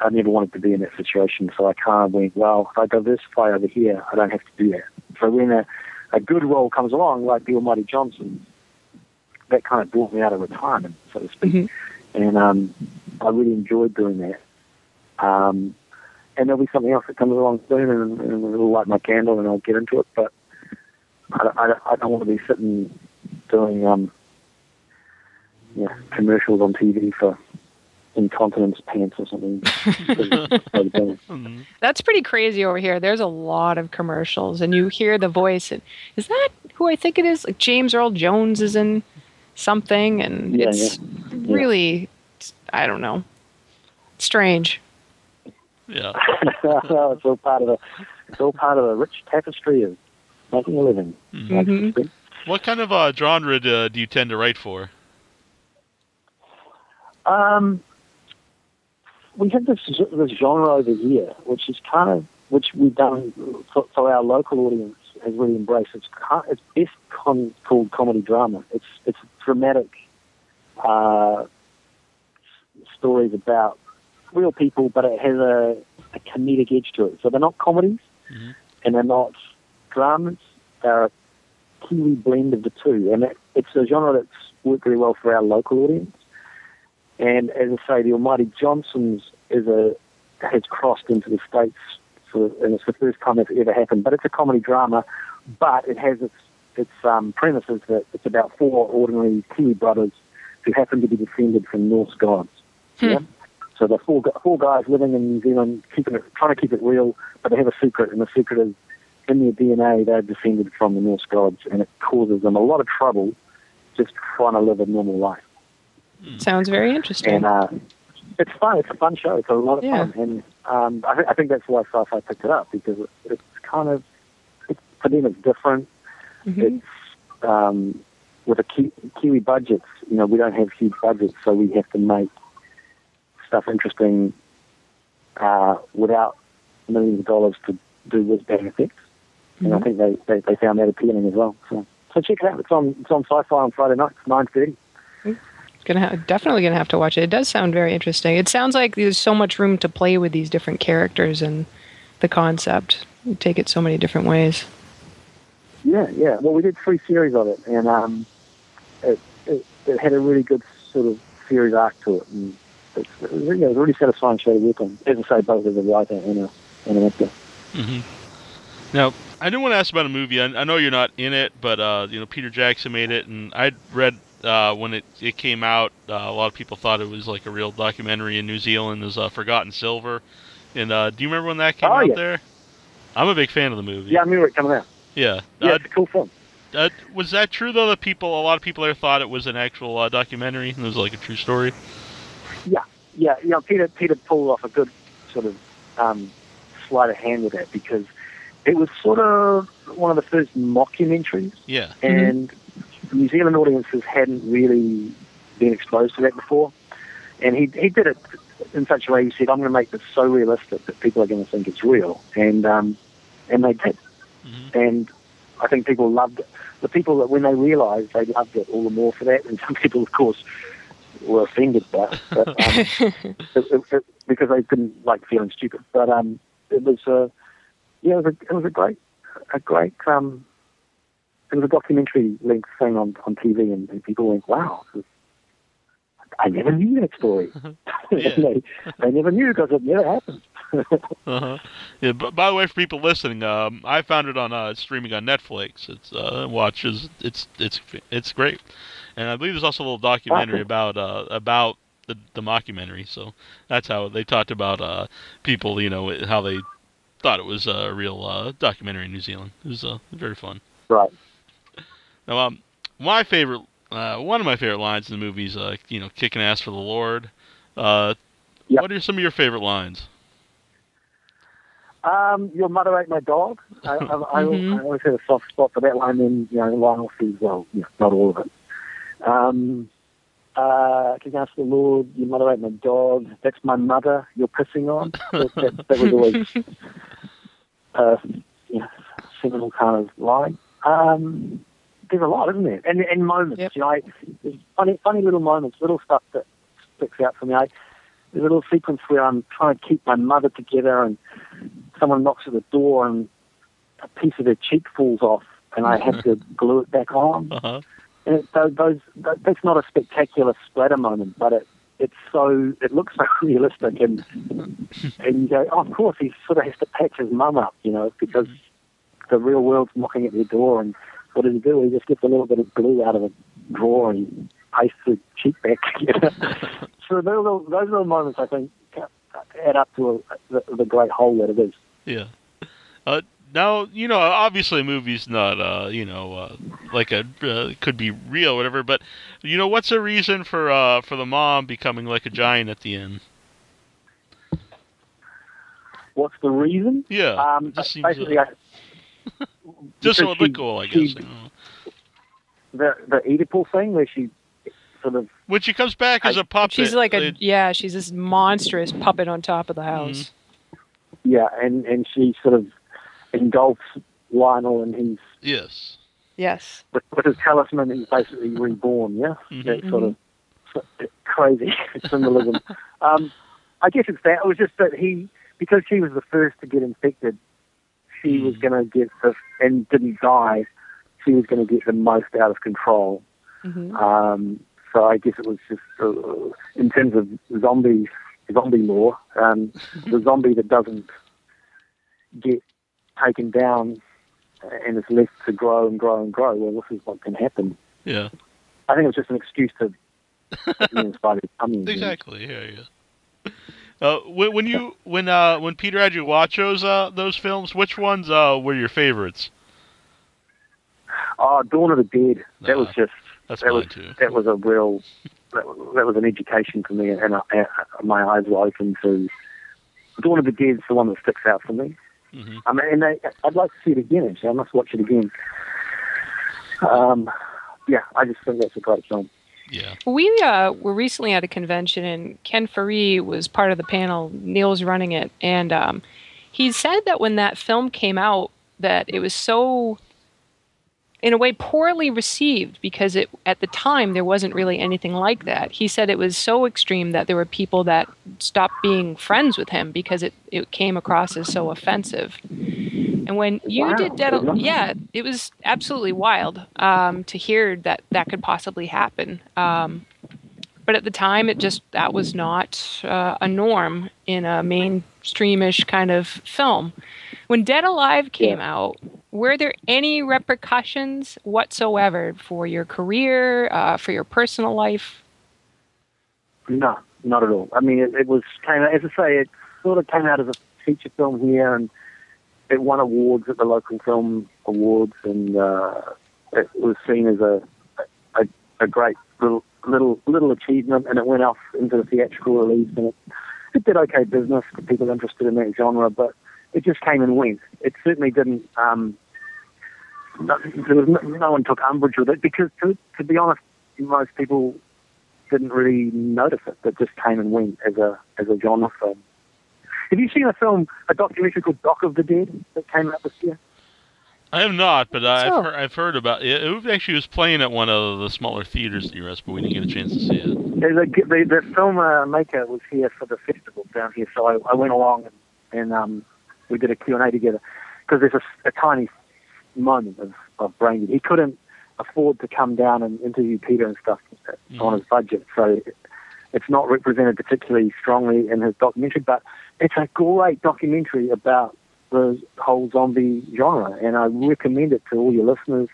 never wanted to be in that situation, so I kind of went, well, if I diversify over here, I don't have to do that. So when a good role comes along, like The Almighty Johnson, that kind of brought me out of retirement, so to speak. And I really enjoyed doing that. And there'll be something else that comes along soon, and it'll light my candle, and I'll get into it. But I don't want to be sitting doing commercials on TV for incontinence pants or something. That's pretty crazy over here. There's a lot of commercials, and you hear the voice, and is that who I think it is? Like James Earl Jones is in something, and it's really, I don't know. Strange. Yeah. Well, it's all part of the rich tapestry of making a living. Mm-hmm. What kind of genre do you tend to write for? We have this genre over here, which we've done for our local audience has really embraced. It's best called comedy drama. It's dramatic stories about real people, but it has a comedic edge to it. So they're not comedies, and they're not dramas. They're a Kiwi blend of the two, and it's a genre that's worked very well for our local audience. And as I say, the Almighty Johnsons has crossed into the States, and it's the first time it's ever happened. But it's a comedy drama, but it has its premises that it's about four ordinary Kiwi brothers who happen to be descended from Norse gods. Yeah? So they're four guys living in New Zealand, trying to keep it real, but they have a secret, and the secret is in their DNA they're descended from the Norse gods, and it causes them a lot of trouble just trying to live a normal life. Sounds very interesting. And it's fun. It's a fun show. It's a lot of fun, and I think that's why Sci-Fi picked it up, because it's kind of for them it's different. It's with a Kiwi budgets. We don't have huge budgets, so we have to make stuff interesting without millions of dollars to do whiz-bang effects. And I think they found that appealing as well. So check it out. It's on Sci-Fi on Friday night. It's 9:30. Definitely gonna have to watch it. It does sound very interesting. It sounds like there's so much room to play with these different characters and the concept. You take it so many different ways. Yeah. Well, we did 3 series of it, and it had a really good sort of series arc to it, and it was a really satisfying show to work on. As I say, both as a writer and an actor. Now, I do want to ask about a movie. I know you're not in it, but Peter Jackson made it, and I'd read when it came out, a lot of people thought it was like a real documentary in New Zealand. Is Forgotten Silver, and do you remember when that came out there? I'm a big fan of the movie. Yeah, I remember it coming out. Yeah, it's a cool film. Was that true though? That a lot of people there thought it was an actual documentary, and it was like a true story. Yeah. Peter pulled off a good sort of sleight of hand with that, because it was sort of one of the first mockumentaries. Yeah. And New Zealand audiences hadn't really been exposed to that before. And he did it in such a way, he said, I'm going to make this so realistic that people are going to think it's real. And they did. And I think people loved it. The people that when they realised, they loved it all the more for that. And some people, of course, were offended by it, because they didn't like feeling stupid. But it was a great it was a documentary length thing on TV, and people went, wow, I never knew that story. they never knew, because it never happened. Yeah, but by the way, for people listening, I found it on streaming on Netflix. It's great, and I believe there's also a little documentary about the mockumentary. So that's how they talked about people, how they thought it was a real documentary in New Zealand. It was very fun. Right. Now, one of my favorite lines in the movie is, kicking ass for the Lord. What are some of your favorite lines? Your mother ate my dog. I always had a soft spot for that line. Then, Lionel says, well, not all of it. Kicking ass for the Lord, your mother ate my dog. That's my mother you're pissing on. That was always a seminal kind of line. There's a lot, isn't there? And moments. Yep. There's funny little moments, little stuff that sticks out for me. There's a little sequence where I'm trying to keep my mother together, and someone knocks at the door, and a piece of her cheek falls off, and I have to glue it back on. And that's not a spectacular splatter moment, but it looks so realistic, and you go, oh, of course he sort of has to patch his mum up, because the real world's knocking at their door, and what does he do? He just gets a little bit of glue out of a drawer and pastes the cheek back together. So those little moments, I think, add up to the great whole that it is. Yeah. now, obviously a movie's not, like could be real or whatever, but, what's the reason for the mom becoming like a giant at the end? What's the reason? Yeah. Just seems, basically, just so it looked cool, I guess. The Oedipal thing where she sort of... When she comes back as a puppet. She's like she's this monstrous puppet on top of the house. Mm-hmm. Yeah, and she sort of engulfs Lionel and he's... Yes. With his talisman, he's basically reborn, yeah? Mm-hmm. That sort of crazy symbolism. I guess it's that. It was just that because she was the first to get infected, she was going to get and didn't die, she was going to get the most out of control. Mm-hmm. So I guess it was just, in terms of zombie lore, the zombie that doesn't get taken down and is left to grow and grow and grow, well, this is what can happen. Yeah. I think it was just an excuse to inspire the coming. Exactly, yeah. When Peter had you watch those films, which ones were your favorites? Dawn of the Dead. That was just too. That was a real that was an education for me, and my eyes were open to Dawn of the Dead. Is the one that sticks out for me. Mm-hmm. And I'd like to see it again. Actually, I must watch it again. Yeah, I just think that's a great film. Yeah. We were recently at a convention, and Ken Faree was part of the panel. Neil's running it, and he said that when that film came out, that it was so, in a way, poorly received because at the time there wasn't really anything like that. He said it was so extreme that there were people that stopped being friends with him because it came across as so offensive. And when you did Dead Alive, it was absolutely wild to hear that could possibly happen. But at the time, that was not a norm in a mainstreamish kind of film. When Dead Alive came out, were there any repercussions whatsoever for your career, for your personal life? No, not at all. I mean, it was kind of, as I say, it sort of came out as a feature film here, and it won awards at the local film awards, and it was seen as a great little achievement, and it went off into the theatrical release, and it did okay business for people interested in that genre, but it just came and went. It certainly didn't. No one took umbrage with it because, to be honest, most people didn't really notice it. It just came and went as a genre film. Have you seen a documentary called Dock of the Dead that came out this year? I have not, but I've heard about it. It actually was playing at one of the smaller theaters near us, but we didn't get a chance to see it. The filmmaker was here for the festival down here, so I went along and we did a Q&A together because there's a tiny moment of brain dead. He couldn't afford to come down and interview Peter and stuff on his budget, so it's not represented particularly strongly in his documentary, but it's a great documentary about the whole zombie genre, and I recommend it to all your listeners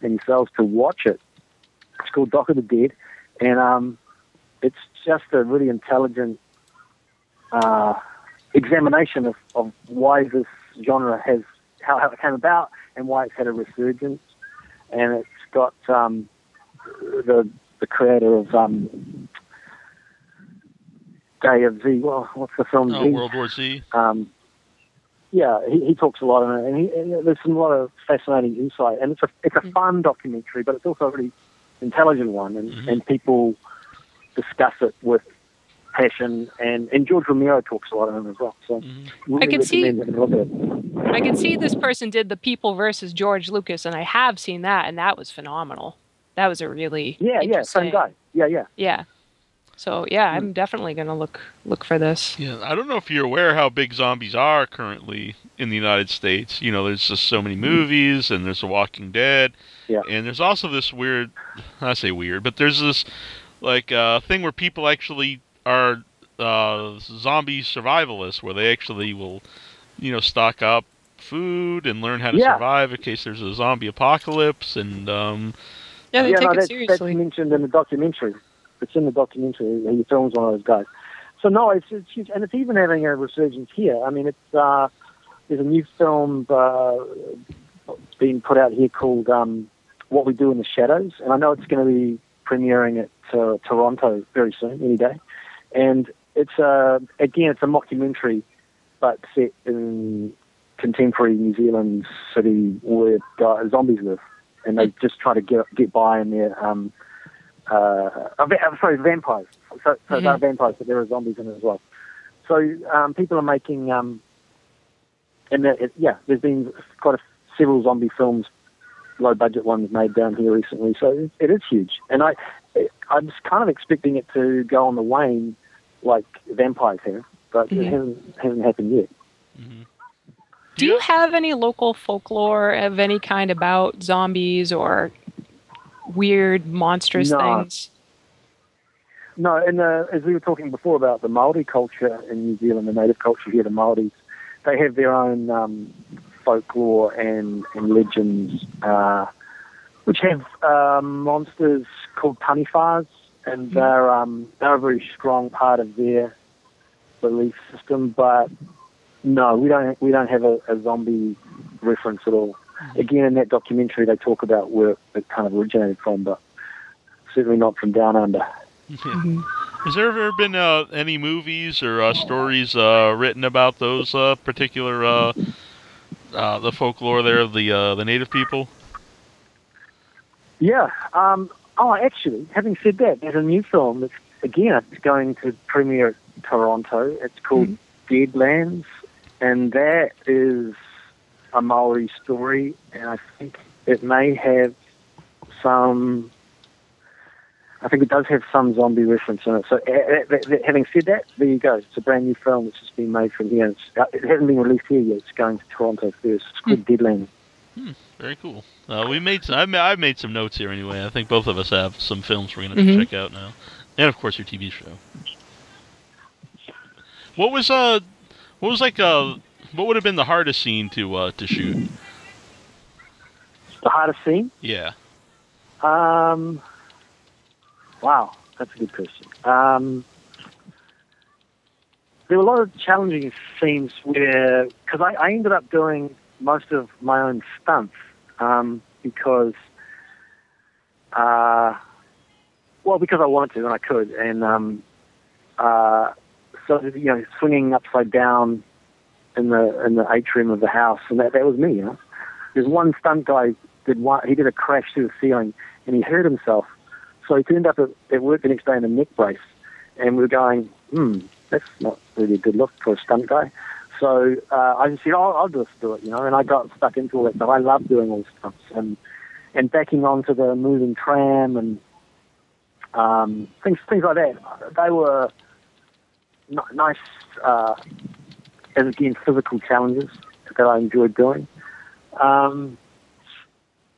and yourselves to watch it. It's called Dock of the Dead, and it's just a really intelligent examination of why this genre how it came about and why it's had a resurgence. And it's got the creator of Day of Z. Well, what's the film? Z? World War Z. Yeah, he talks a lot on it, and there's a lot of fascinating insight. And it's a fun documentary, but it's also a really intelligent one, and people discuss it with passion. And George Romero talks a lot on it as well. So really I can see it. this person did The People versus George Lucas, and I have seen that, and that was phenomenal. That was a really same guy. Yeah. So I'm definitely going to look for this. Yeah, I don't know if you're aware how big zombies are currently in the United States. There's just so many movies, and there's The Walking Dead, and there's also this weird, I say weird, but there's this thing where people actually are zombie survivalists, where they actually will, stock up food and learn how to survive in case there's a zombie apocalypse, and they take it seriously. That's mentioned in the documentary. It's in the documentary. He films one of those guys. So no, it's huge, and it's even having a resurgence here. I mean, it's there's a new film being put out here called What We Do in the Shadows, and I know it's going to be premiering at Toronto very soon, any day. And it's it's a mockumentary, but set in contemporary New Zealand city where zombies live, and they just try to get by in their vampires. So they're vampires, but there are zombies in it as well. So people are making there's been several zombie films, low budget ones made down here recently. So it is huge, and I'm just kind of expecting it to go on the wane like vampires have, but it hasn't happened yet. Mm-hmm. Do you have any local folklore of any kind about zombies or weird, monstrous things? No, and as we were talking before about the Maori culture in New Zealand, the native culture here, the Maoris, they have their own folklore and legends, which have monsters called tanifas, and they're a very strong part of their belief system. But no, we don't have a zombie reference at all. Again, in that documentary, they talk about where it kind of originated from, but certainly not from down under. Mm-hmm. Has there ever been any movies or stories written about those particular the folklore there of the native people? Yeah. Actually, having said that, there's a new film that's going to premiere at Toronto. It's called Deadlands, and that is a Maori story, and I think it may have some. I think it does have some zombie reference in it. So, having said that, there you go. It's a brand new film that's just been made from here. It hasn't been released here yet. It's going to Toronto first. It's called Deadlands. Very cool. I've made some notes here anyway. I think both of us have some films we're going to check out now, and of course your TV show. What would have been the hardest scene to shoot? The hardest scene? Yeah. Wow, that's a good question. There were a lot of challenging scenes because I ended up doing most of my own stunts because I wanted to and I could, and swinging upside down in the atrium of the house, and that was me. There's one stunt guy he did a crash through the ceiling, and he hurt himself. So he turned up at work the next day in a neck brace, and we were going, that's not really a good look for a stunt guy. So I just said, I'll just do it, and I got stuck into all that stuff. I love doing all the stunts, and backing onto the moving tram and things like that. They were nice, as again, physical challenges that I enjoyed doing.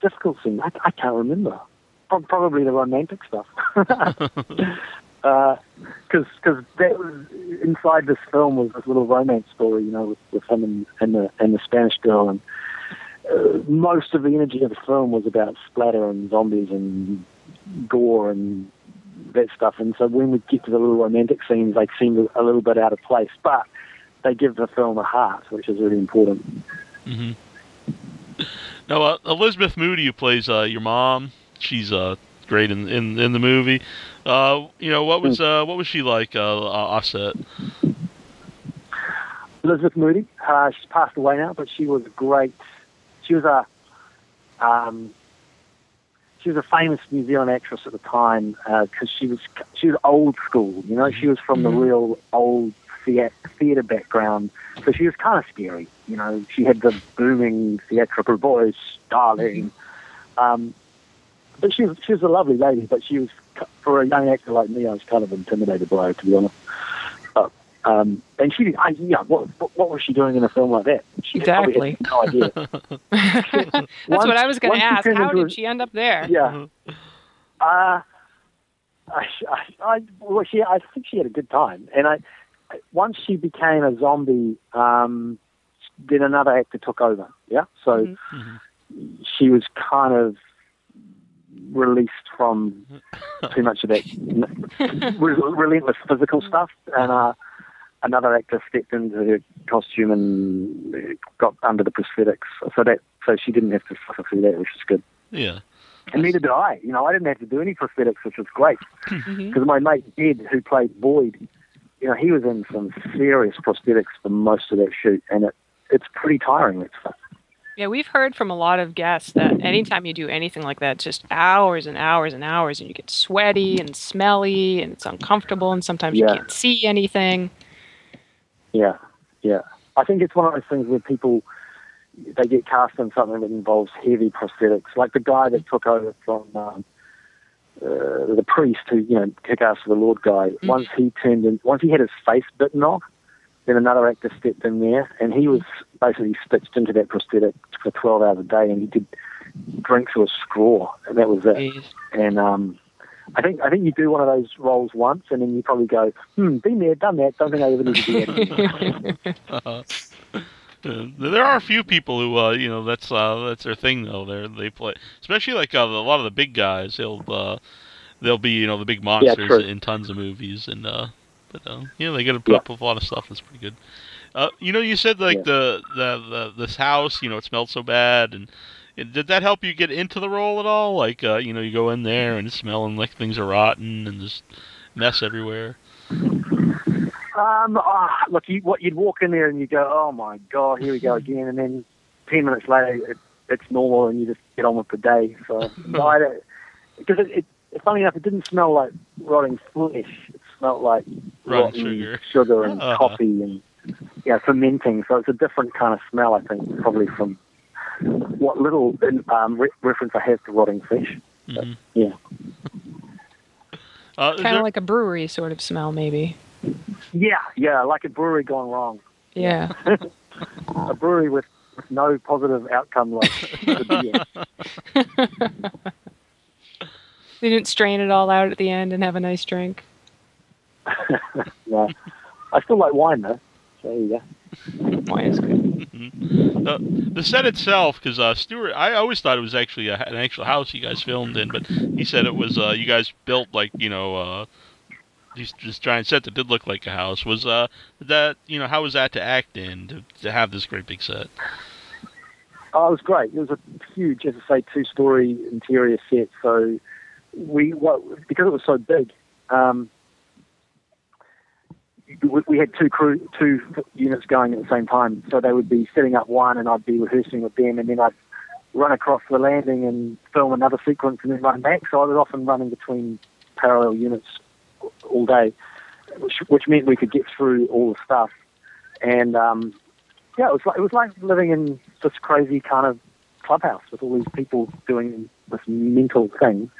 Difficult thing, I can't remember. Probably the romantic stuff, because that was inside this film was this little romance story, with him and the Spanish girl, and most of the energy of the film was about splatter and zombies and gore and that stuff. And so when we get to the little romantic scenes, they seem a little bit out of place, but they give the film a heart, which is really important. Mm-hmm. Now, Elizabeth Moody, who plays your mom. She's great in the movie. What was she like offset? Elizabeth Moody. She's passed away now, but she was great. She was a famous New Zealand actress at the time because she was old school. She was from the real old theatre background, so she was kind of scary. She had the booming theatrical voice, darling. But she was a lovely lady, but she was, for a young actor like me, I was kind of intimidated by her, to be honest. And she, what was she doing in a film like that? She exactly. Had no idea. That's what I was going to ask. How did she end up there? Yeah. I think she had a good time. And once she became a zombie, then another actor took over. Yeah. So she was kind of released from too much of that relentless physical stuff, and another actor stepped into her costume and got under the prosthetics, so she didn't have to suffer through that, which is good. Yeah. And neither did I. I didn't have to do any prosthetics, which was great. Because my mate Ed, who played Boyd, he was in some serious prosthetics for most of that shoot, and it's pretty tiring, that stuff. Yeah, we've heard from a lot of guests that anytime you do anything like that, it's just hours and hours and hours, and you get sweaty and smelly, and it's uncomfortable, and sometimes you can't see anything. Yeah. I think it's one of those things where people, they get cast in something that involves heavy prosthetics, like the guy that took over from the priest who, kick ass for the Lord guy. Once he had his face bitten off, then another actor stepped in there, and he was basically stitched into that prosthetic for 12 hours a day, and he did drink through a straw, and that was it. Jeez. And I think you do one of those roles once, and then you probably go, been there, done that, don't think I ever need to do that. There are a few people who, that's their thing though. They play, especially like a lot of the big guys. They'll be the big monsters in tons of movies, and they get to put up with a lot of stuff. That's pretty good. You said like this house, it smelled so bad, and did that help you get into the role at all? Like, you go in there and it's smelling like things are rotten and there's mess everywhere. Look, you'd walk in there and you go, oh my God, here we go again. And then 10 minutes later, it's normal and you just get on with the day. So, because funny enough, it didn't smell like rotting flesh. It smelled like rotten sugar and coffee and fermenting. So it's a different kind of smell, I think, probably from what little reference I have to rotting fish. Mm-hmm. Yeah. Kind of like a brewery sort of smell, maybe. Yeah, like a brewery gone wrong. Yeah. A brewery with no positive outcome, like the beer. They didn't strain it all out at the end and have a nice drink. No. I still like wine, though. So there you go. Wine is good. The set itself, because Stuart, I always thought it was actually an actual house you guys filmed in, but he said it was you guys built like this giant set that did look like a house. Was that how was that to act in to have this great big set? Oh, it was great. It was a huge, as I say, 2-story interior set. So because it was so big. We had two units going at the same time, so they would be setting up one, and I'd be rehearsing with them, and then I'd run across the landing and film another sequence, and then run back. So I was often running between parallel units all day, which meant we could get through all the stuff. And it was like living in this crazy kind of clubhouse with all these people doing this mental thing,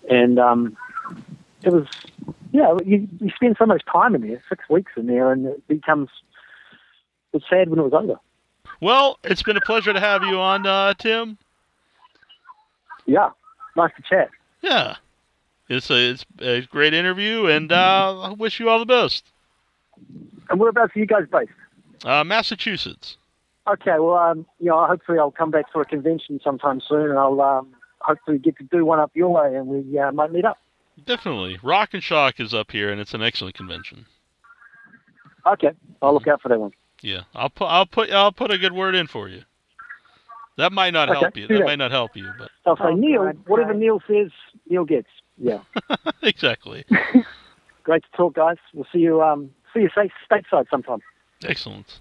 and it was. Yeah, you spend so much time in there, 6 weeks in there, and it's sad when it was over. Well, it's been a pleasure to have you on, Tim. Yeah, nice to chat. Yeah, it's a great interview, and I wish you all the best. And whereabouts are you guys based? Massachusetts. Okay, well, hopefully I'll come back to a convention sometime soon, and I'll hopefully get to do one up your way, and we might meet up. Definitely. Rock and Shock is up here, and it's an excellent convention. Okay, I'll look out for that one. Yeah, I'll put a good word in for you. That might not help you. That might not help you, but I'll say Neil. Whatever Neil says, Neil gets. Yeah. Exactly. Great to talk, guys. We'll see you. See you stateside sometime. Excellent.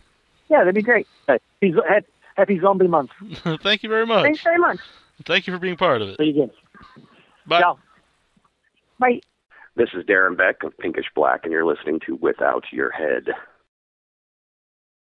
Yeah, that'd be great. Happy Zombie Month. Thank you very much. Thanks very much. Thank you for being part of it. See you again. Bye. Ciao. Bye. This is Darren Beck of Pinkish Black, and you're listening to Without Your Head.